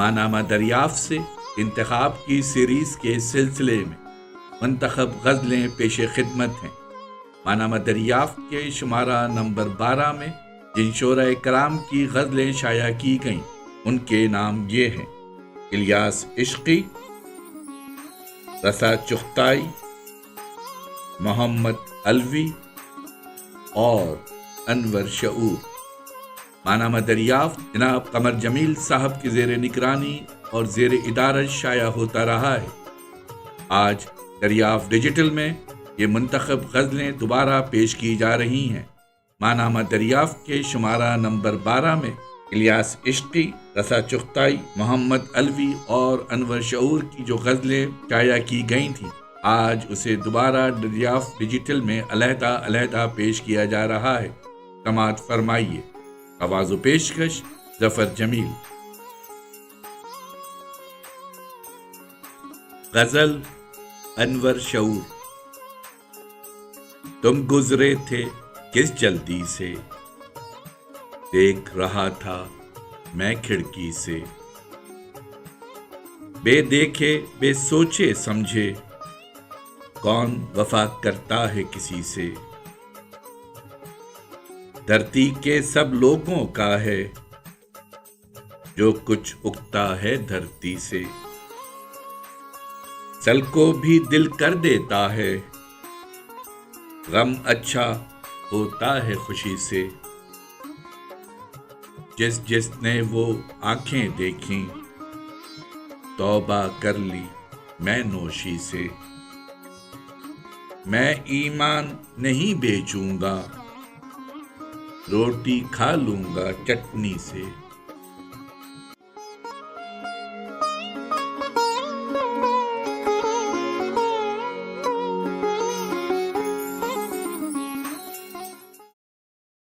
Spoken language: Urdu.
مانامہ دریافت سے انتخاب کی سیریز کے سلسلے میں منتخب غزلیں پیش خدمت ہیں۔ مانامہ دریافت کے شمارہ نمبر 12 میں جن شعراء کرام کی غزلیں شائع کی گئیں ان کے نام یہ ہیں: الیاس عشقی، رسا چغتائی، محمد علوی اور انور شعور۔ مانامہ دریافت جناب قمر جمیل صاحب کی زیر نگرانی اور زیر ادارت شائع ہوتا رہا ہے۔ آج دریافت ڈیجیٹل میں یہ منتخب غزلیں دوبارہ پیش کی جا رہی ہیں۔ مانامہ دریافت کے شمارہ نمبر 12 میں الیاس عشقی، رسا چغتائی، محمد علوی اور انور شعور کی جو غزلیں شائع کی گئی تھیں، آج اسے دوبارہ دریافت ڈیجیٹل میں علیحدہ علیحدہ پیش کیا جا رہا ہے۔ سماعت فرمائیے۔ آواز و پیشکش ظفر جمیل۔ غزل انور شعور۔ تم گزرے تھے کس جلدی سے، دیکھ رہا تھا میں کھڑکی سے، بے دیکھے بے سوچے سمجھے کون وفا کرتا ہے کسی سے، دھرتی کے سب لوگوں کا ہے جو کچھ اگتا ہے دھرتی سے، سل کو بھی دل کر دیتا ہے، غم اچھا ہوتا ہے خوشی سے، جس جس نے وہ آنکھیں دیکھیں توبہ کر لی میں نوشی سے، میں ایمان نہیں بیچوں گا روٹی کھا لوں گا چٹنی سے۔